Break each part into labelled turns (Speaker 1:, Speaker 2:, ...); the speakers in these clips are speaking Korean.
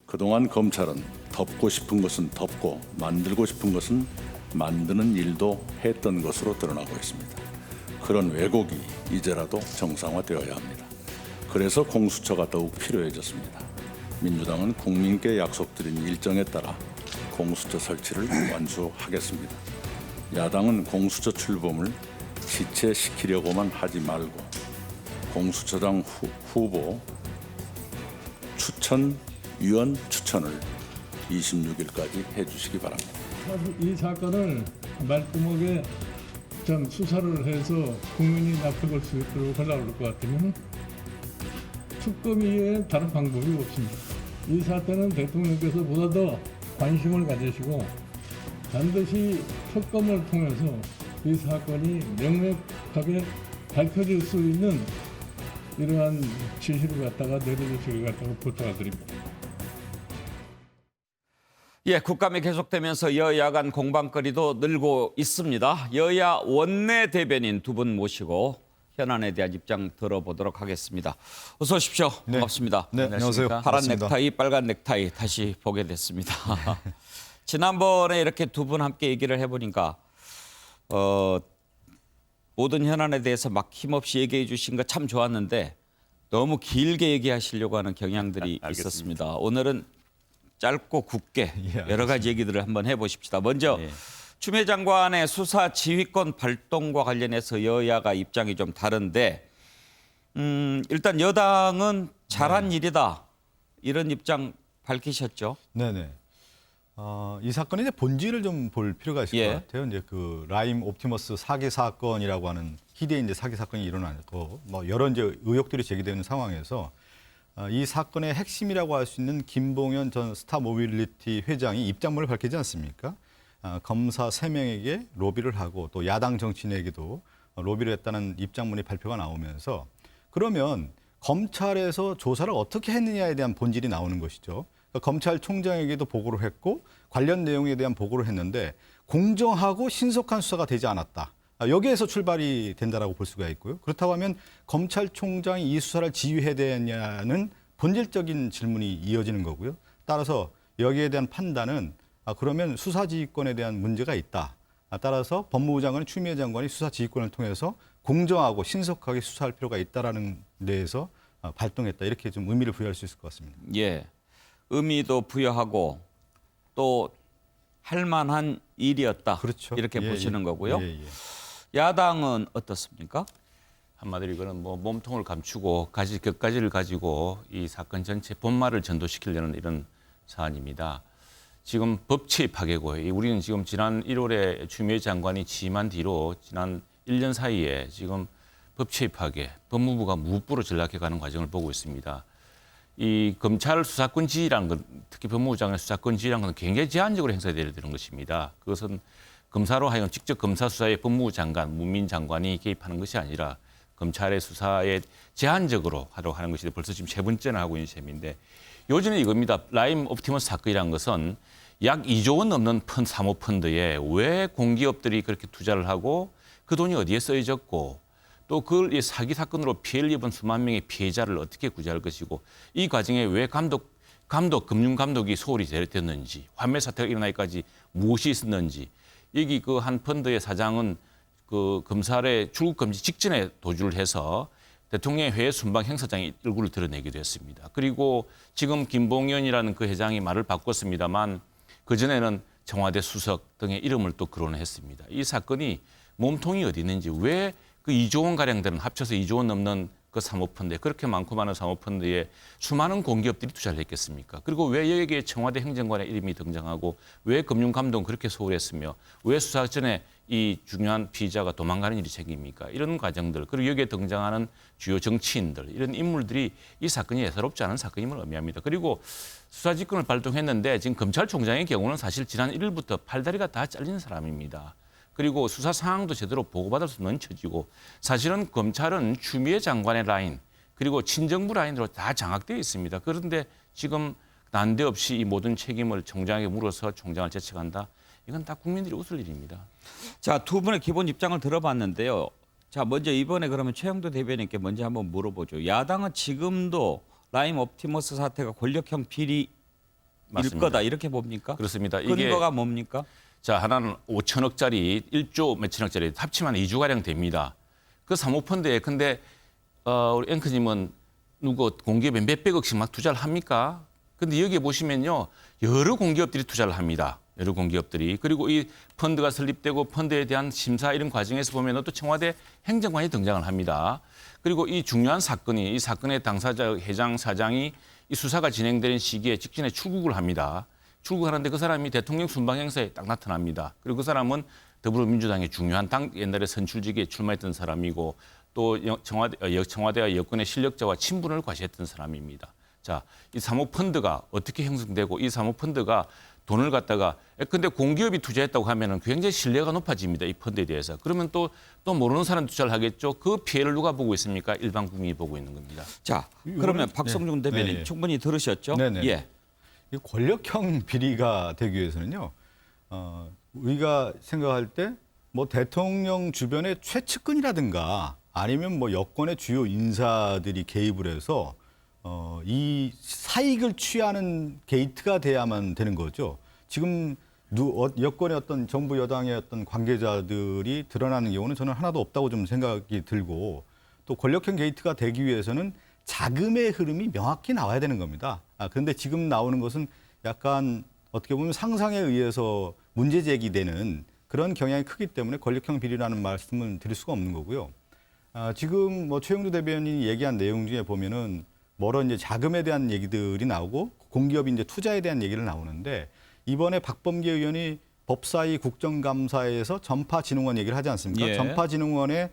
Speaker 1: 그동안 검찰은 덮고 싶은 것은 덮고 만들고 싶은 것은 만드는 일도 했던 것으로 드러나고 있습니다. 그런 왜곡이 이제라도 정상화되어야 합니다. 그래서 공수처가 더욱 필요해졌습니다. 민주당은 국민께 약속드린 일정에 따라 공수처 설치를 완수하겠습니다. 야당은 공수처 출범을 지체시키려고만 하지 말고 공수처장 후보 위원 추천을 26일까지 해주시기 바랍니다.
Speaker 2: 이 사건을 말끔하게 좀 수사를 해서 국민이 납득할 수 있도록 하려고 할 것 같으면 특검 이외에 다른 방법이 없습니다. 이 사태는 대통령께서 보다 더 관심을 가지시고 반드시 특검을 통해서 이 사건이 명백하게 밝혀질 수 있는 이러한 지시를 갖다가 내려주시길 갖다가 부탁을 드립니다.
Speaker 3: 예, 국감이 계속되면서 여야 간 공방거리도 늘고 있습니다. 여야 원내 대변인 두 분 모시고 현안에 대한 입장 들어보도록 하겠습니다. 어서 오십시오.
Speaker 4: 네.
Speaker 3: 반갑습니다.
Speaker 4: 네, 안녕하세요.
Speaker 3: 파란
Speaker 4: 반갑습니다.
Speaker 3: 넥타이, 빨간 넥타이 다시 보게 됐습니다. 지난번에 이렇게 두 분 함께 얘기를 해보니까 모든 현안에 대해서 막 힘없이 얘기해 주신 거 참 좋았는데 너무 길게 얘기하시려고 하는 경향들이 있었습니다. 오늘은 짧고 굵게 여러 가지 얘기들을 한번 해보십시다. 먼저 추미애 장관의 수사 지휘권 발동과 관련해서 여야가 입장이 좀 다른데 일단 여당은 잘한 일이다 이런 입장 밝히셨죠?
Speaker 4: 네네. 이 사건의 이제 본질을 좀 볼 필요가 있을 것 같아요. 이제 그 라임 옵티머스 사기 사건이라고 하는 희대의 이제 사기 사건이 일어나고 뭐 여러 이제 의혹들이 제기되는 상황에서 이 사건의 핵심이라고 할 수 있는 김봉현 전 스타모빌리티 회장이 입장문을 밝히지 않습니까? 검사 3명에게 로비를 하고 또 야당 정치인에게도 로비를 했다는 입장문이 발표가 나오면서 그러면 검찰에서 조사를 어떻게 했느냐에 대한 본질이 나오는 것이죠. 그러니까 검찰총장에게도 보고를 했고 관련 내용에 대한 보고를 했는데 공정하고 신속한 수사가 되지 않았다. 여기에서 출발이 된다라고 볼 수가 있고요. 그렇다고 하면 검찰총장이 이 수사를 지휘해야 되느냐는 본질적인 질문이 이어지는 거고요. 따라서 여기에 대한 판단은 그러면 수사지휘권에 대한 문제가 있다. 따라서 법무부 장관 추미애 장관이 수사지휘권을 통해서 공정하고 신속하게 수사할 필요가 있다라는 데에서 발동했다. 이렇게 좀 의미를 부여할 수 있을 것 같습니다.
Speaker 3: 예, 의미도 부여하고 또 할 만한 일이었다.
Speaker 4: 그렇죠.
Speaker 3: 이렇게 보시는 거고요.
Speaker 4: 예.
Speaker 3: 야당은 어떻습니까?
Speaker 5: 한마디로 이거는 뭐 몸통을 감추고 격가지를 가지고 이 사건 전체 본말을 전도시키려는 이런 사안입니다. 지금 법치 파괴고 우리는 지금 지난 1월에 추미애 장관이 취임한 뒤로 지난 1년 사이에 지금 법치 파괴, 법무부가 무부로 전락해가는 과정을 보고 있습니다. 이 검찰 수사권 지휘라는 건 특히 법무부 장관의 수사권 지휘라는 건 굉장히 제한적으로 행사되어야 되는 것입니다. 그것은 검사로 하여금 직접 검사 수사에 법무부 장관, 문민 장관이 개입하는 것이 아니라 검찰의 수사에 제한적으로 하도록 하는 것이 벌써 지금 3번째나 하고 있는 셈인데 요즘은 이겁니다. 라임 옵티머스 사건이라는 것은 약 2조 원 넘는 사모펀드에 왜 공기업들이 그렇게 투자를 하고 그 돈이 어디에 쓰여졌고 또 그걸 이 사기 사건으로 피해를 입은 수만 명의 피해자를 어떻게 구제할 것이고 이 과정에 왜 금융감독이 소홀히 됐는지 환매 사태가 일어나기까지 무엇이 있었는지 여기 그 한 펀드의 사장은 그 검찰의 출국 금지 직전에 도주를 해서 대통령의 회의 순방 행사장의 얼굴을 드러내기도 했습니다. 그리고 지금 김봉현이라는 그 회장이 말을 바꿨습니다만 그전에는 청와대 수석 등의 이름을 또 거론했습니다. 이 사건이 몸통이 어디 있는지 왜 그 2조 원 가량들은 합쳐서 2조 원 넘는 그 사모펀드에 그렇게 많고 많은 사모펀드에 수많은 공기업들이 투자를 했겠습니까? 그리고 왜 여기에 청와대 행정관의 이름이 등장하고 왜 금융감독은 그렇게 소홀했으며 왜 수사 전에 이 중요한 피의자가 도망가는 일이 생깁니까? 이런 과정들 그리고 여기에 등장하는 주요 정치인들 이런 인물들이 이 사건이 예사롭지 않은 사건임을 의미합니다. 그리고 수사지휘권을 발동했는데 지금 검찰총장의 경우는 사실 지난 1일부터 팔다리가 다 잘린 사람입니다. 그리고 수사 상황도 제대로 보고받을 수 없는 처지고 사실은 검찰은 추미애 장관의 라인 그리고 친정부 라인으로 다 장악되어 있습니다. 그런데 지금 난데없이 이 모든 책임을 총장에게 물어서 총장을 제책한다. 이건 다 국민들이 웃을 일입니다.
Speaker 3: 자, 두 분의 기본 입장을 들어봤는데요. 자, 먼저 이번에 그러면 최영도 대변인께 먼저 한번 물어보죠. 야당은 지금도 라임 옵티머스 사태가 권력형 비리
Speaker 5: 맞습니다.
Speaker 3: 거다 이렇게 봅니까?
Speaker 5: 그렇습니다. 이게
Speaker 3: 근거가 뭡니까?
Speaker 5: 자, 하나는 5천억짜리 1조 몇천억짜리 합치면 2주가량 됩니다. 그 사모펀드에 근데 우리 앵커님은 누구 공기업에 몇백억씩 막 투자를 합니까? 근데 여기에 보시면요. 여러 공기업들이 투자를 합니다. 여러 공기업들이. 그리고 이 펀드가 설립되고 펀드에 대한 심사 이런 과정에서 보면 또 청와대 행정관이 등장을 합니다. 그리고 이 중요한 사건이 이 사건의 당사자 회장 사장이 이 수사가 진행되는 시기에 직전에 출국을 합니다. 출국하는데 그 사람이 대통령 순방 행사에 딱 나타납니다. 그리고 그 사람은 더불어민주당의 중요한 당 옛날에 선출직에 출마했던 사람이고 또 청와대와 여권의 실력자와 친분을 과시했던 사람입니다. 자, 이 사모펀드가 어떻게 형성되고 이 사모펀드가 돈을 갖다가 근데 공기업이 투자했다고 하면은 굉장히 신뢰가 높아집니다. 이 펀드에 대해서. 그러면 또 모르는 사람 투자를 하겠죠. 그 피해를 누가 보고 있습니까? 일반 국민이 보고 있는 겁니다.
Speaker 3: 자, 그러면 박성중 대변인
Speaker 4: 네.
Speaker 3: 충분히 들으셨죠?
Speaker 4: 네네.
Speaker 3: 예.
Speaker 4: 이 권력형 비리가 되기 위해서는요. 우리가 생각할 때 뭐 대통령 주변의 최측근이라든가 아니면 뭐 여권의 주요 인사들이 개입을 해서 이 사익을 취하는 게이트가 돼야만 되는 거죠. 지금 여권의 어떤 정부 여당의 어떤 관계자들이 드러나는 경우는 저는 하나도 없다고 좀 생각이 들고 또 권력형 게이트가 되기 위해서는 자금의 흐름이 명확히 나와야 되는 겁니다. 그런데 지금 나오는 것은 약간 어떻게 보면 상상에 의해서 문제 제기되는 그런 경향이 크기 때문에 권력형 비리라는 말씀을 드릴 수가 없는 거고요. 지금 뭐 최영두 대변인이 얘기한 내용 중에 보면은 뭐런 이제 자금에 대한 얘기들이 나오고 공기업이 이제 투자에 대한 얘기를 나오는데 이번에 박범계 의원이 법사위 국정감사에서 전파진흥원 얘기를 하지 않습니까?
Speaker 3: 예.
Speaker 4: 전파진흥원의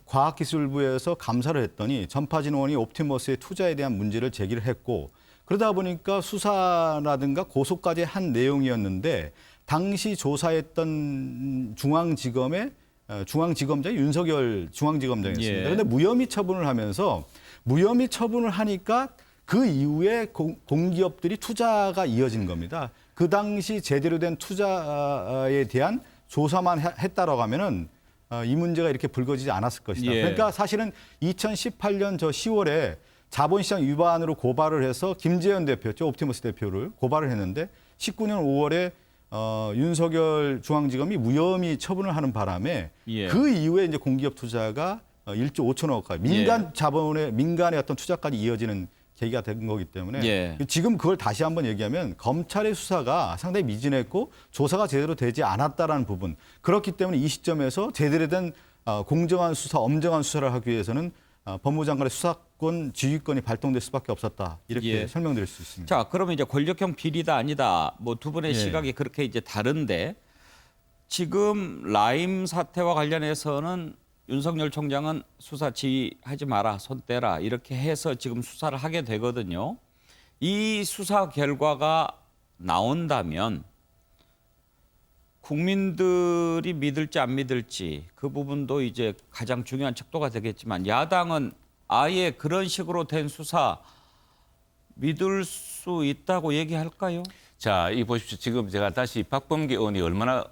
Speaker 4: 과학기술부에서 감사를 했더니 전파진흥원이 옵티머스의 투자에 대한 문제를 제기를 했고 그러다 보니까 수사라든가 고소까지 한 내용이었는데 당시 조사했던 중앙지검장이 윤석열 중앙지검장이었습니다.
Speaker 3: 예.
Speaker 4: 그런데 무혐의 처분을 하면서 무혐의 처분을 하니까 그 이후에 공기업들이 투자가 이어진 겁니다. 그 당시 제대로 된 투자에 대한 조사만 했다라고 하면은 이 문제가 이렇게 불거지지 않았을 것이다.
Speaker 3: 예.
Speaker 4: 그러니까 사실은 2018년 저 10월에 자본시장 위반으로 고발을 해서 김재현 대표였죠. 옵티머스 대표를 고발을 했는데 19년 5월에 윤석열 중앙지검이 무혐의 처분을 하는 바람에
Speaker 3: 예.
Speaker 4: 그 이후에 이제 공기업 투자가 1조 5천억까지 민간 자본의 민간의 어떤 투자까지 이어지는 계기가 된 거기 때문에
Speaker 3: 예.
Speaker 4: 지금 그걸 다시 한번 얘기하면 검찰의 수사가 상당히 미진했고 조사가 제대로 되지 않았다라는 부분 그렇기 때문에 이 시점에서 제대로 된 공정한 수사, 엄정한 수사를 하기 위해서는 법무부 장관의 수사권, 지휘권이 발동될 수밖에 없었다 이렇게
Speaker 3: 예.
Speaker 4: 설명드릴 수 있습니다.
Speaker 3: 자, 그러면 이제 권력형 비리다 아니다. 뭐 두 분의
Speaker 4: 예.
Speaker 3: 시각이 그렇게 이제 다른데 지금 라임 사태와 관련해서는 윤석열 총장은 수사 지휘하지 마라, 손 떼라 이렇게 해서 지금 수사를 하게 되거든요. 이 수사 결과가 나온다면 국민들이 믿을지 안 믿을지 그 부분도 이제 가장 중요한 척도가 되겠지만 야당은 아예 그런 식으로 된 수사 믿을 수 있다고 얘기할까요?
Speaker 5: 자, 이 보십시오. 지금 제가 다시 박범계 의원이 얼마나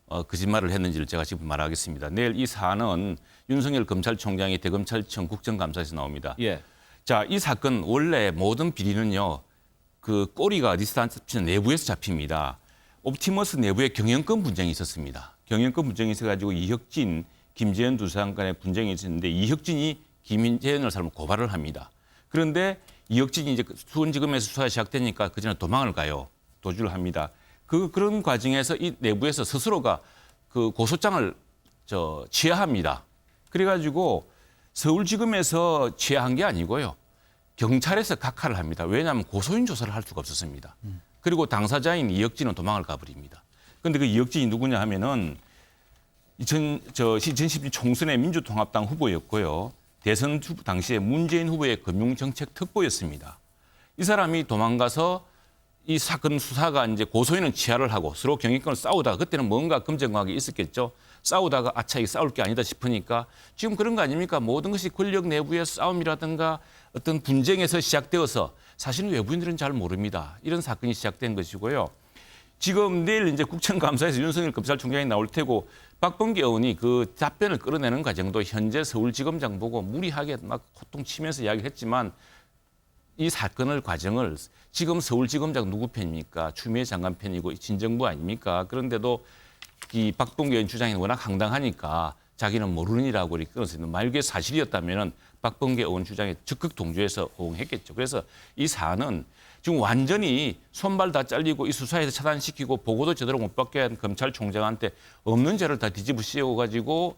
Speaker 5: 거짓말을 했는지를 제가 지금 말하겠습니다. 내일 이 사안은 윤석열 검찰총장이 대검찰청 국정감사에서 나옵니다.
Speaker 3: 예.
Speaker 5: 자, 이 사건 원래 모든 비리는요. 그 꼬리가 어디서 잡히는 내부에서 잡힙니다. 옵티머스 내부에 경영권 분쟁이 있었습니다. 경영권 분쟁이 있어가지고 이혁진, 김재현 두 사람 간의 분쟁이 있었는데 이혁진이 김재현을 사람 고발을 합니다. 그런데 이혁진이 이제 수원지검에서 수사가 시작되니까 그전에 도망을 가요. 도주를 합니다. 그런 과정에서 이 내부에서 스스로가 그 고소장을 취하합니다. 그래가지고 서울지검에서 취하한 게 아니고요. 경찰에서 각하를 합니다. 왜냐하면 고소인 조사를 할 수가 없었습니다. 그리고 당사자인 이혁진은 도망을 가버립니다. 그런데 그 이혁진이 누구냐 하면은 2010 총선의 민주통합당 후보였고요. 대선 당시에 문재인 후보의 금융정책 특보였습니다. 이 사람이 도망가서 이 사건 수사가 이제 고소인은 취하를 하고 서로 경영권을 싸우다가 그때는 뭔가 검증과학이 있었겠죠. 싸우다가 아차 이게 싸울 게 아니다 싶으니까 지금 그런 거 아닙니까? 모든 것이 권력 내부의 싸움이라든가 어떤 분쟁에서 시작되어서 사실은 외부인들은 잘 모릅니다. 이런 사건이 시작된 것이고요. 지금 내일 이제 국정감사에서 윤석열 검찰총장이 나올 테고 박범계 의원이 그 답변을 끌어내는 과정도 현재 서울지검장 보고 무리하게 막 호통치면서 이야기를 했지만 이 사건을 과정을 지금 서울지검장 누구 편입니까? 추미애 장관 편이고 진정부 아닙니까? 그런데도 이 박범계 의원 주장이 워낙 황당하니까 자기는 모르는 일이라고 이렇게 끊어서 있는 만약에 사실이었다면 박범계 의원 주장에 적극 동조해서 호응했겠죠. 그래서 이 사안은 지금 완전히 손발 다 잘리고 이 수사에서 차단시키고 보고도 제대로 못 받게 한 검찰총장한테 없는 죄를 다 뒤집어 씌워가지고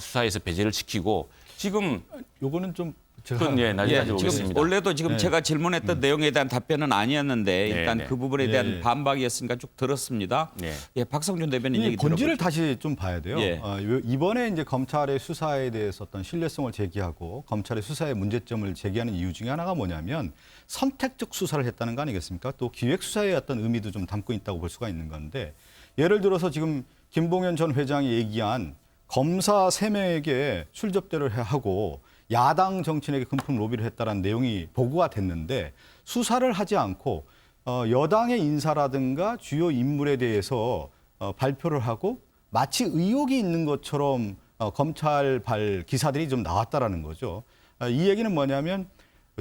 Speaker 5: 수사에서 배제를 시키고 지금
Speaker 4: 요거는 좀 제가
Speaker 5: 그건 나중에
Speaker 3: 지금
Speaker 5: 보겠습니다.
Speaker 3: 원래도 지금 제가 질문했던 내용에 대한 답변은 아니었는데 일단
Speaker 5: 네.
Speaker 3: 그 부분에 대한
Speaker 4: 예.
Speaker 3: 반박이었으니까 쭉 들었습니다.
Speaker 5: 네.
Speaker 3: 예, 박성준 대변인
Speaker 4: 이
Speaker 3: 얘기
Speaker 4: 본질을
Speaker 3: 들어보죠.
Speaker 4: 다시 좀 봐야 돼요.
Speaker 3: 예.
Speaker 4: 이번에 이제 검찰의 수사에 대해서 어떤 신뢰성을 제기하고 검찰의 수사에 문제점을 제기하는 이유 중에 하나가 뭐냐면 선택적 수사를 했다는 거 아니겠습니까? 또 기획 수사의 어떤 의미도 좀 담고 있다고 볼 수가 있는 건데 예를 들어서 지금 김봉현 전 회장이 얘기한 검사 3명에게 술접대를 하고 야당 정치인에게 금품 로비를 했다는 내용이 보고가 됐는데 수사를 하지 않고 여당의 인사라든가 주요 인물에 대해서 발표를 하고 마치 의혹이 있는 것처럼 검찰발 기사들이 좀 나왔다라는 거죠. 이 얘기는 뭐냐면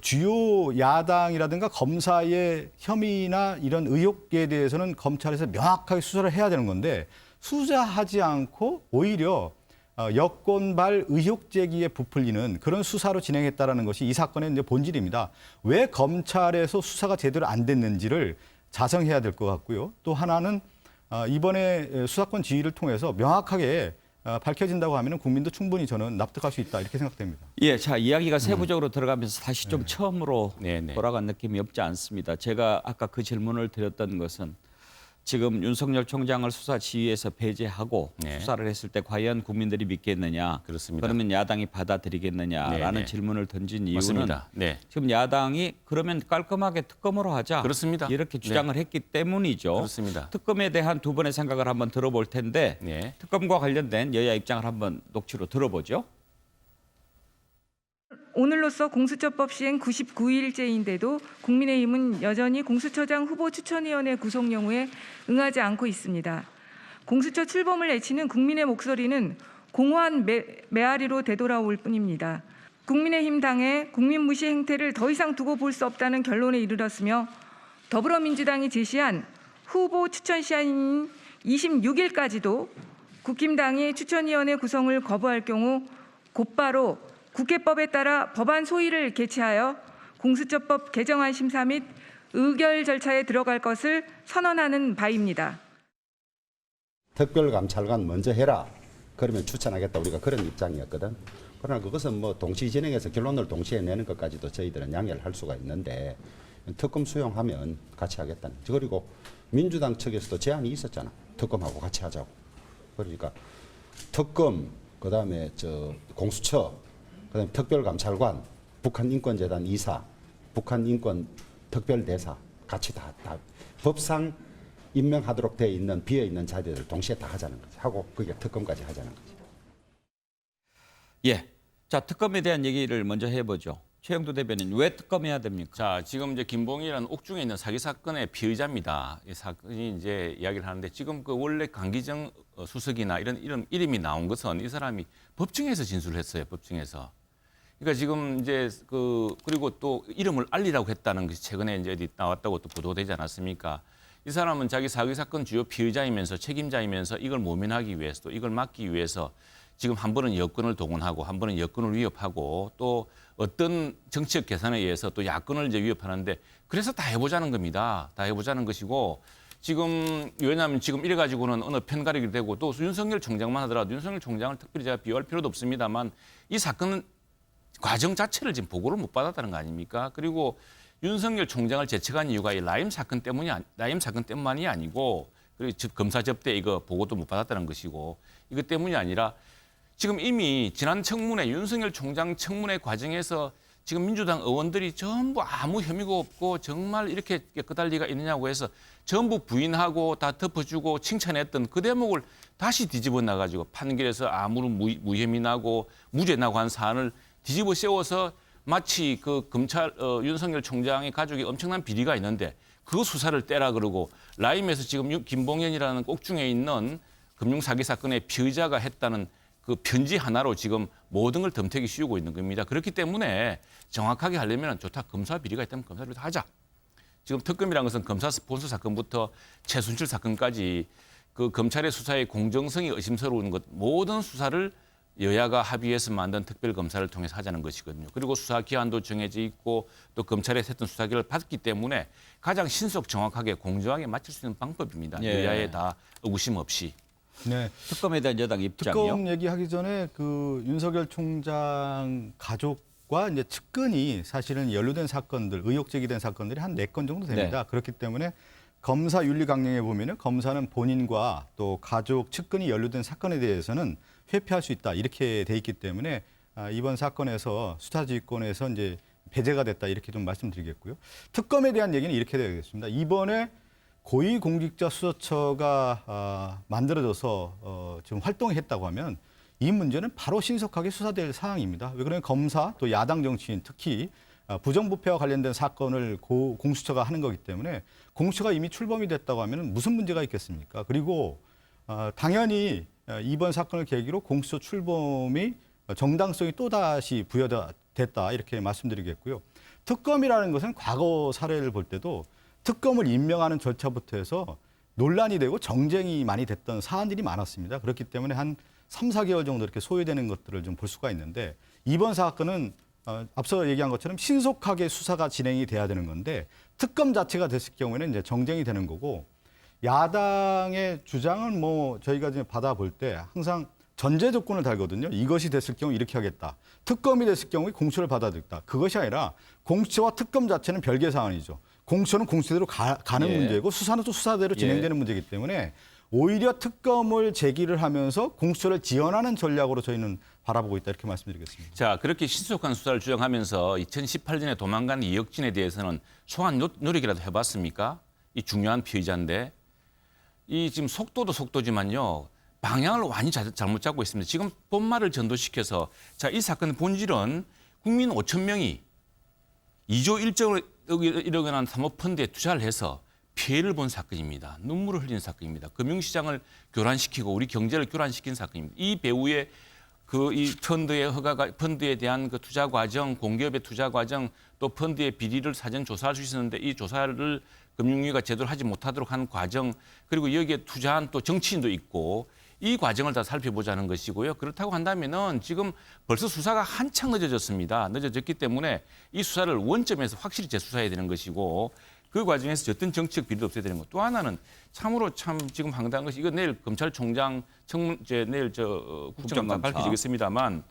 Speaker 4: 주요 야당이라든가 검사의 혐의나 이런 의혹에 대해서는 검찰에서 명확하게 수사를 해야 되는 건데 수사하지 않고 오히려 여권발 의혹 제기에 부풀리는 그런 수사로 진행했다라는 것이 이 사건의 이제 본질입니다. 왜 검찰에서 수사가 제대로 안 됐는지를 자성해야 될 것 같고요. 또 하나는 이번에 수사권 지휘를 통해서 명확하게 밝혀진다고 하면 국민도 충분히 저는 납득할 수 있다 이렇게 생각됩니다.
Speaker 3: 예, 자 이야기가 세부적으로 들어가면서 다시 좀 처음으로
Speaker 5: 네, 네.
Speaker 3: 돌아간 느낌이 없지 않습니다. 제가 아까 그 질문을 드렸던 것은 지금 윤석열 총장을 수사 지휘에서 배제하고
Speaker 5: 네.
Speaker 3: 수사를 했을 때 과연 국민들이 믿겠느냐?
Speaker 5: 그렇습니다.
Speaker 3: 그러면 야당이 받아들이겠느냐라는
Speaker 5: 네, 네.
Speaker 3: 질문을 던진 이유는
Speaker 5: 맞습니다. 네.
Speaker 3: 지금 야당이 그러면 깔끔하게 특검으로 하자.
Speaker 5: 그렇습니다.
Speaker 3: 이렇게 주장을 했기 때문이죠.
Speaker 5: 그렇습니다.
Speaker 3: 특검에 대한 두 분의 생각을 한번 들어볼 텐데
Speaker 5: 네.
Speaker 3: 특검과 관련된 여야 입장을 한번 녹취로 들어보죠.
Speaker 6: 오늘로써 공수처법 시행 99일째인데도 국민의힘은 여전히 공수처장 후보 추천위원회 구성 요구에 응하지 않고 있습니다. 공수처 출범을 외치는 국민의 목소리는 공허한 메아리로 되돌아올 뿐입니다. 국민의힘 당의 국민 무시 행태를 더 이상 두고 볼 수 없다는 결론에 이르렀으며 더불어민주당이 제시한 후보 추천 시한인 26일까지도 국힘당이 추천위원회 구성을 거부할 경우 곧바로 국회법에 따라 법안 소위를 개최하여 공수처법 개정안 심사 및 의결 절차에 들어갈 것을 선언하는 바입니다.
Speaker 7: 특별감찰관 먼저 해라. 그러면 추천하겠다. 우리가 그런 입장이었거든. 그러나 그것은 뭐 동시 진행해서 결론을 동시에 내는 것까지도 저희들은 양해를 할 수가 있는데 특검 수용하면 같이 하겠다는. 그리고 민주당 측에서도 제안이 있었잖아. 특검하고 같이 하자고. 그러니까 특검, 그다음에 공수처, 그다음에 특별감찰관, 북한인권재단 이사, 북한인권특별대사 같이 다 법상 임명하도록 돼 있는 비어 있는 자리들을 동시에 다 하자는 거지. 하고 그게 특검까지 하자는 거지.
Speaker 3: 예, 자 특검에 대한 얘기를 먼저 해보죠. 최영두 대변인 왜 특검해야 됩니까?
Speaker 5: 자, 지금 이제 김봉희라는 옥중에 있는 사기 사건의 피의자입니다. 이 사건이 이제 이야기를 하는데 지금 그 원래 강기정 수석이나 이런 이름이 나온 것은 이 사람이 법정에서 진술을 했어요. 법정에서. 그러니까 지금 이제 그리고 또 이름을 알리라고 했다는 것이 최근에 이제 어디 나왔다고 또 보도되지 않았습니까? 이 사람은 자기 사기 사건 주요 피의자이면서 책임자이면서 이걸 모면하기 위해서 또 이걸 막기 위해서 지금 한 번은 여권을 동원하고 한 번은 여권을 위협하고 또 어떤 정치적 계산에 의해서 또 야권을 이제 위협하는데 그래서 다 해보자는 겁니다. 다 해보자는 것이고 지금 왜냐하면 지금 이래 가지고는 어느 편 가리게 되고 또 윤석열 총장만 하더라도 윤석열 총장을 특별히 제가 비호할 필요도 없습니다만 이 사건은 과정 자체를 지금 보고를 못 받았다는 거 아닙니까? 그리고 윤석열 총장을 제책한 이유가 이 라임 사건뿐만이 아니고 그리고 검사 접대 이거 보고도 못 받았다는 것이고 이것 때문이 아니라 지금 이미 지난 청문회 윤석열 총장 청문회 과정에서 지금 민주당 의원들이 전부 아무 혐의가 없고 정말 이렇게 깨끗할 리가 있느냐고 해서 전부 부인하고 다 덮어주고 칭찬했던 그 대목을 다시 뒤집어 놔가지고 판결에서 아무런 무혐의 나고 무죄 나고 한 사안을 뒤집어 세워서 마치 그 검찰 윤석열 총장의 가족이 엄청난 비리가 있는데 그 수사를 떼라 그러고 라임에서 지금 김봉현이라는 꼭중에 있는 금융사기 사건의 피의자가 했다는 그 편지 하나로 지금 모든 걸 덤태기 씌우고 있는 겁니다. 그렇기 때문에 정확하게 하려면 좋다. 검사 비리가 있다면 검사 비리도 하자. 지금 특검이라는 것은 검사 스폰서 사건부터 최순실 사건까지 그 검찰의 수사의 공정성이 의심스러운 것 모든 수사를 여야가 합의해서 만든 특별검사를 통해서 하자는 것이거든요. 그리고 수사 기한도 정해져 있고 또 검찰의 했던 수사 결과를 받기 때문에 가장 신속 정확하게 공정하게 마칠 수 있는 방법입니다.
Speaker 3: 예.
Speaker 5: 여야에 다 의구심 없이.
Speaker 4: 네.
Speaker 3: 특검에 대한 여당 입장이요.
Speaker 4: 특검 얘기하기 전에 그 윤석열 총장 가족과 이제 측근이 사실은 연루된 사건들, 의혹 제기된 사건들이 한 4건 정도 됩니다.
Speaker 3: 네.
Speaker 4: 그렇기 때문에 검사 윤리 강령에 보면은 검사는 본인과 또 가족, 측근이 연루된 사건에 대해서는 회피할 수 있다 이렇게 돼 있기 때문에 이번 사건에서 수사지휘권에서 이제 배제가 됐다 이렇게 좀 말씀드리겠고요. 특검에 대한 얘기는 이렇게 되겠습니다. 이번에 고위공직자 수사처가 만들어져서 지금 활동했다고 하면 이 문제는 바로 신속하게 수사될 사항입니다. 왜 그러냐면 검사 또 야당 정치인 특히 부정부패와 관련된 사건을 공수처가 하는 거기 때문에 공수처가 이미 출범이 됐다고 하면 무슨 문제가 있겠습니까? 그리고 당연히 이번 사건을 계기로 공수처 출범이 정당성이 또다시 부여됐다 이렇게 말씀드리겠고요. 특검이라는 것은 과거 사례를 볼 때도 특검을 임명하는 절차부터 해서 논란이 되고 정쟁이 많이 됐던 사안들이 많았습니다. 그렇기 때문에 한 3, 4개월 정도 이렇게 소요되는 것들을 좀 볼 수가 있는데 이번 사건은 앞서 얘기한 것처럼 신속하게 수사가 진행이 돼야 되는 건데 특검 자체가 됐을 경우에는 이제 정쟁이 되는 거고 야당의 주장은 뭐 저희가 이제 받아볼 때 항상 전제 조건을 달거든요. 이것이 됐을 경우 이렇게 하겠다. 특검이 됐을 경우에 공수처를 받아들였다. 그것이 아니라 공수처와 특검 자체는 별개 사안이죠. 공수처는 공수처대로 가는
Speaker 3: 예.
Speaker 4: 문제고 수사는 또 수사대로 진행되는 문제이기 때문에 오히려 특검을 제기를 하면서 공수처를 지연하는 전략으로 저희는 바라보고 있다 이렇게 말씀드리겠습니다.
Speaker 5: 자, 그렇게 신속한 수사를 주장하면서 2018년에 도망간 이혁진에 대해서는 소환 노력이라도 해봤습니까? 이 중요한 피의자인데 이 지금 속도도 속도지만요. 방향을 완전히 잘못 잡고 있습니다. 지금 본말을 전도시켜서 자, 이 사건의 본질은 국민 5천 명이 2조 1억에 난 사모펀드에 투자를 해서 피해를 본 사건입니다. 눈물을 흘린 사건입니다. 금융시장을 교란시키고 우리 경제를 교란시킨 사건입니다. 이 배후에 이 펀드에 대한 그 투자 과정, 공기업의 투자 과정, 또 펀드의 비리를 사전 조사할 수 있었는데 이 조사를 금융위가 제대로 하지 못하도록 한 과정, 그리고 여기에 투자한 또 정치인도 있고 이 과정을 다 살펴보자는 것이고요. 그렇다고 한다면은 지금 벌써 수사가 한창 늦어졌습니다. 늦어졌기 때문에 이 수사를 원점에서 확실히 재수사해야 되는 것이고 그 과정에서 어떤 정치적 비리도 없애야 되는 것. 또 하나는 참으로 참 지금 황당한 것이 이거 내일 검찰총장 내일 국정감사 밝혀지겠습니다만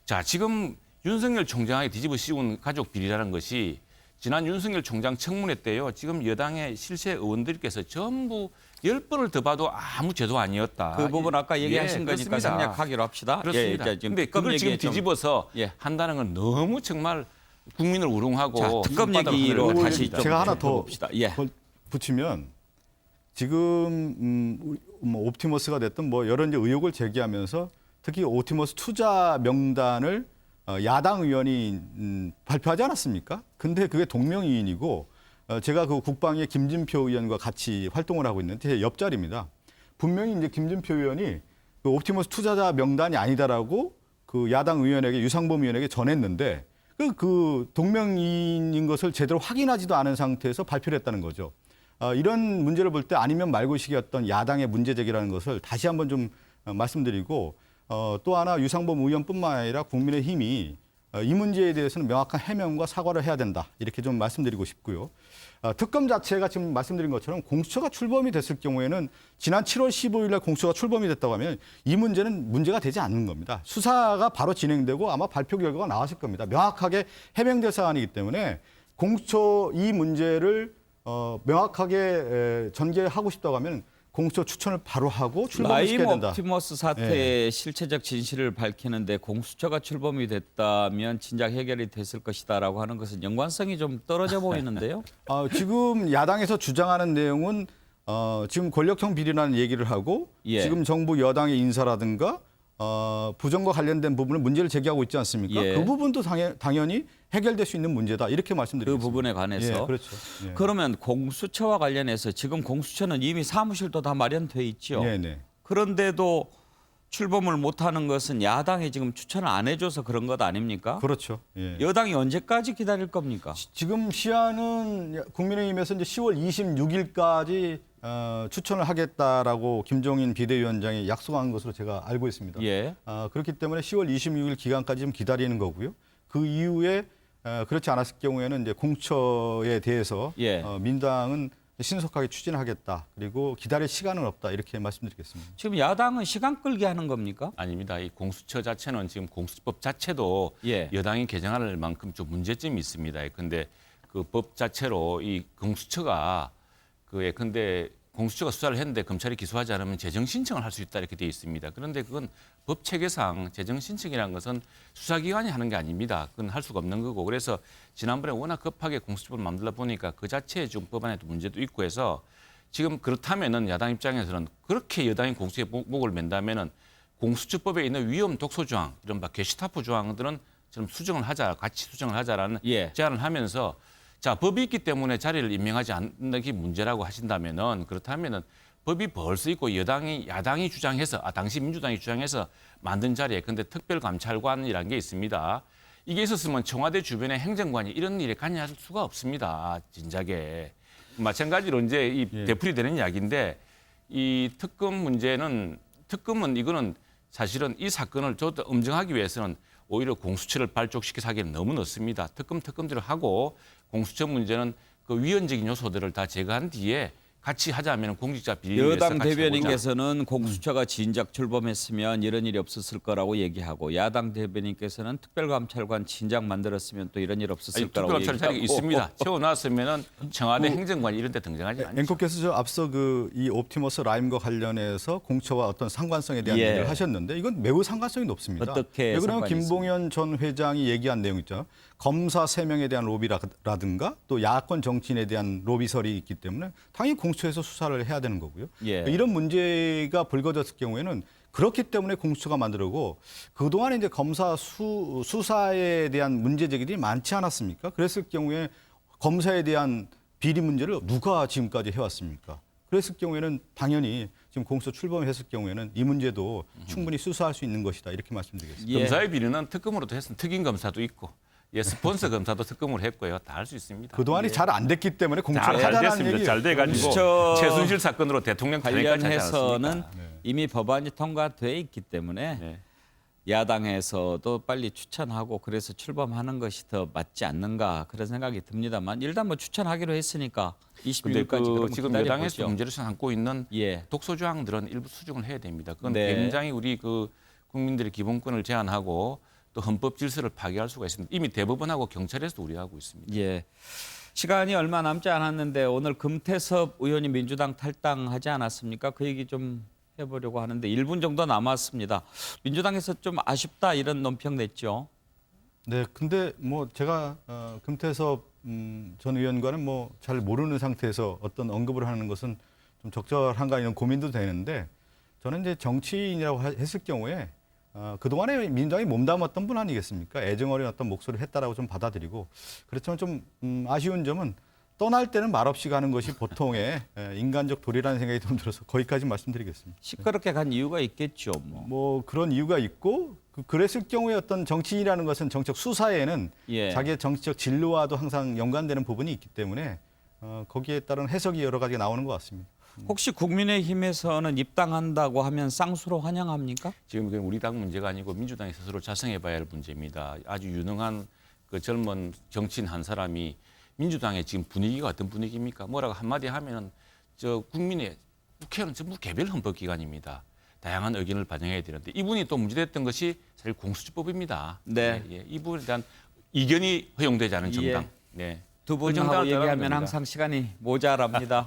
Speaker 5: 자, 지금 윤석열 총장에게 뒤집어 씌운 가족 비리라는 것이 지난 윤석열 총장 청문회 때요. 지금 여당의 실세 의원들께서 전부 10번을 더 봐도 아무 죄도 아니었다.
Speaker 3: 그 부분 아까 얘기하신
Speaker 5: 예,
Speaker 3: 거니까
Speaker 5: 그렇습니다.
Speaker 3: 생략하기로 합시다.
Speaker 5: 그렇습니다. 그런데 그걸 지금 뒤집어서 한다는 건 너무 정말 국민을 우롱하고
Speaker 3: 자, 특검 얘기로 다시 좀
Speaker 4: 제가 하나 더
Speaker 3: 봅시다. 예.
Speaker 4: 붙이면 지금 뭐 옵티머스가 됐든 뭐 여러 이제 의혹을 제기하면서 특히 옵티머스 투자 명단을 야당 의원이 발표하지 않았습니까? 근데 그게 동명이인이고 제가 그 국방의 김진표 의원과 같이 활동을 하고 있는데 제 옆자리입니다. 분명히 이제 김진표 의원이 그 옵티머스 투자자 명단이 아니다라고 그 야당 의원에게 유상범 의원에게 전했는데 그 동명이인인 것을 제대로 확인하지도 않은 상태에서 발표를 했다는 거죠. 이런 문제를 볼 때 아니면 말고식이었던 야당의 문제 제기라는 것을 다시 한번 좀 말씀드리고 또 하나 유상범 의원뿐만 아니라 국민의힘이 이 문제에 대해서는 명확한 해명과 사과를 해야 된다. 이렇게 좀 말씀드리고 싶고요. 특검 자체가 지금 말씀드린 것처럼 공수처가 출범이 됐을 경우에는 지난 7월 15일 날 공수처가 출범이 됐다고 하면 이 문제는 문제가 되지 않는 겁니다. 수사가 바로 진행되고 아마 발표 결과가 나왔을 겁니다. 명확하게 해명될 사안이기 때문에 공수처 이 문제를 명확하게 전개하고 싶다고 하면 공수처 추천을 바로 하고 출범시켜야 된다.
Speaker 3: 라임 옵티머스 사태의 실체적 진실을 밝히는데 공수처가 출범이 됐다면 진작 해결이 됐을 것이다라고 하는 것은 연관성이 좀 떨어져 보이는데요.
Speaker 4: 지금 야당에서 주장하는 내용은 지금 권력형 비리라는 얘기를 하고 지금 정부 여당의 인사라든가 부정과 관련된 부분을 문제를 제기하고 있지 않습니까? 그 부분도 당연히 해결될 수 있는 문제다. 이렇게 말씀드리겠습니다.
Speaker 3: 그 부분에 관해서.
Speaker 4: 그렇죠.
Speaker 3: 그러면 공수처와 관련해서 지금 공수처는 이미 사무실도 다 마련돼 있죠.
Speaker 4: 네네.
Speaker 3: 그런데도 출범을 못하는 것은 야당이 지금 추천을 안 해줘서 그런 것 아닙니까?
Speaker 4: 그렇죠. 예.
Speaker 3: 여당이 언제까지 기다릴 겁니까?
Speaker 4: 지금 시한은 국민의힘에서 이제 10월 26일까지 추천을 하겠다라고 김종인 비대위원장이 약속한 것으로 제가 알고 있습니다.
Speaker 3: 예.
Speaker 4: 그렇기 때문에 10월 26일 기간까지 좀 기다리는 거고요. 그 이후에 그렇지 않았을 경우에는 이제 공처에 대해서
Speaker 3: 예.
Speaker 4: 민당은 신속하게 추진하겠다. 그리고 기다릴 시간은 없다. 이렇게 말씀드리겠습니다.
Speaker 3: 지금 야당은 시간 끌게 하는 겁니까?
Speaker 5: 아닙니다. 이 공수처 자체는 지금 공수처법 자체도
Speaker 3: 예.
Speaker 5: 여당이 개정할 만큼 좀 문제점이 있습니다. 근데 그 법 자체로 이 공수처가 근데 공수처가 수사를 했는데 검찰이 기소하지 않으면 재정 신청을 할 수 있다 이렇게 돼 있습니다. 그런데 그건 법 체계상 재정 신청이라는 것은 수사기관이 하는 게 아닙니다. 그건 할 수가 없는 거고 그래서 지난번에 워낙 급하게 공수처법을 만들다 보니까 그 자체의 좀 법안에도 문제도 있고 해서 지금 그렇다면은 야당 입장에서는 그렇게 여당이 공수처에 목을 맨다면은 공수처법에 있는 위험 독소 조항, 이른바 게시타프 조항들은 좀 수정을 하자, 같이 수정을 하자라는
Speaker 3: 예.
Speaker 5: 제안을 하면서 자, 법이 있기 때문에 자리를 임명하지 않는 게 문제라고 하신다면은 그렇다면은 법이 벌써 있고 야당이 주장해서 당시 민주당이 주장해서 만든 자리에 근데 특별감찰관이라는 게 있습니다. 이게 있었으면 청와대 주변의 행정관이 이런 일에 관여할 수가 없습니다. 진작에. 마찬가지로 이제 이 되풀이되는 이야기인데 이 특검은 이거는 사실은 이 사건을 좀 더 엄정하기 위해서는 오히려 공수처를 발족시켜서 하기에는 너무 늦습니다. 특검대로 하고 공수처 문제는 그 위헌적인 요소들을 다 제거한 뒤에 같이 하자면 공직자 비리를 위해서
Speaker 3: 여당
Speaker 5: 같이 해보자.
Speaker 3: 대변인께서는 공수처가 진작 출범했으면 이런 일이 없었을 거라고 얘기하고 야당 대변인께서는 특별감찰관 진작 만들었으면 또 이런 일 없었을 거라고
Speaker 5: 특별감찰 자리가
Speaker 3: 얘기하고
Speaker 5: 있습니다. 채워놨으면 청와대 행정관이 이런 데 등장하지 않죠.
Speaker 4: 앵커께서 저 앞서 이 옵티머스 라임과 관련해서 공처와 어떤 상관성에 대한
Speaker 3: 예.
Speaker 4: 얘기를 하셨는데 이건 매우 상관성이 높습니다.
Speaker 3: 어떻게
Speaker 4: 왜 그러면
Speaker 3: 상관이
Speaker 4: 김봉현 전 회장이 얘기한 내용 있죠. 검사 3명에 대한 로비라든가 또 야권 정치인에 대한 로비설이 있기 때문에 당연히 공수처에서 수사를 해야 되는 거고요.
Speaker 3: 예.
Speaker 4: 이런 문제가 불거졌을 경우에는 그렇기 때문에 공수처가 만들고 그동안에 이제 검사 수사에 대한 문제 제기들이 많지 않았습니까? 그랬을 경우에 검사에 대한 비리 문제를 누가 지금까지 해왔습니까? 그랬을 경우에는 당연히 지금 공수처 출범했을 경우에는 이 문제도 충분히 수사할 수 있는 것이다 이렇게 말씀드리겠습니다.
Speaker 3: 예.
Speaker 5: 검사의 비리는 특검으로도 했으면 특임 검사도 있고 스폰서 검사도 특검으로 했고요. 다 할 수 있습니다.
Speaker 4: 그동안이 잘 안 됐기 때문에 공수처를
Speaker 5: 잘
Speaker 4: 하자는
Speaker 5: 됐습니다.
Speaker 4: 얘기.
Speaker 5: 잘 돼가지고
Speaker 3: 공수처
Speaker 5: 최순실 사건으로 대통령 탄핵까지 하지
Speaker 3: 관련해서는
Speaker 5: 않았습니까?
Speaker 3: 이미 법안이 통과돼 있기 때문에
Speaker 5: 네.
Speaker 3: 야당에서도 빨리 추천하고 그래서 출범하는 것이 더 맞지 않는가 그런 생각이 듭니다만 일단 뭐 추천하기로 했으니까
Speaker 5: 근데
Speaker 3: 26일까지
Speaker 5: 지금 여당에서 문제를 삼고 있는
Speaker 3: 예.
Speaker 5: 독소 조항들은 일부 수정을 해야 됩니다. 그건
Speaker 3: 네.
Speaker 5: 굉장히 우리 국민들의 기본권을 제한하고 또 헌법 질서를 파괴할 수가 있습니다. 이미 대법원하고 경찰에서도 우려하고 있습니다.
Speaker 3: 예. 시간이 얼마 남지 않았는데 오늘 금태섭 의원이 민주당 탈당하지 않았습니까? 그 얘기 좀 해보려고 하는데 1분 정도 남았습니다. 민주당에서 좀 아쉽다 이런 논평 냈죠.
Speaker 4: 네, 근데 뭐 제가 금태섭 전 의원과는 뭐 잘 모르는 상태에서 어떤 언급을 하는 것은 좀 적절한가 이런 고민도 되는데 저는 이제 정치인이라고 했을 경우에 그동안에 민주당이 몸담았던 분 아니겠습니까? 애정어린 어떤 목소리를 했다라고 좀 받아들이고 그렇지만 좀 아쉬운 점은 떠날 때는 말없이 가는 것이 보통의 인간적 도리라는 생각이 좀 들어서 거기까지 말씀드리겠습니다.
Speaker 3: 시끄럽게 간 이유가 있겠죠.
Speaker 4: 뭐 그런 이유가 있고 그랬을 경우에 어떤 정치인이라는 것은 정치적 수사에는
Speaker 3: 예.
Speaker 4: 자기의 정치적 진로와도 항상 연관되는 부분이 있기 때문에 거기에 따른 해석이 여러 가지가 나오는 것 같습니다.
Speaker 3: 혹시 국민의힘에서는 입당한다고 하면 쌍수로 환영합니까?
Speaker 5: 지금 그건 우리 당 문제가 아니고 민주당이 스스로 자성해봐야 할 문제입니다. 아주 유능한 그 젊은 정치인 한 사람이 민주당의 지금 분위기가 어떤 분위기입니까? 뭐라고 한마디 하면은 국민의 국회는 전부 개별 헌법기관입니다. 다양한 의견을 반영해야 되는데 이분이 또 문제됐던 것이 사실 공수처법입니다.
Speaker 3: 네.
Speaker 5: 예, 이 부분에 대한 이견이 허용되지 않은 정당. 네.
Speaker 3: 두
Speaker 5: 그
Speaker 3: 분하고
Speaker 5: 정당을 따라가는
Speaker 3: 얘기하면
Speaker 5: 겁니다.
Speaker 3: 항상 시간이 모자랍니다.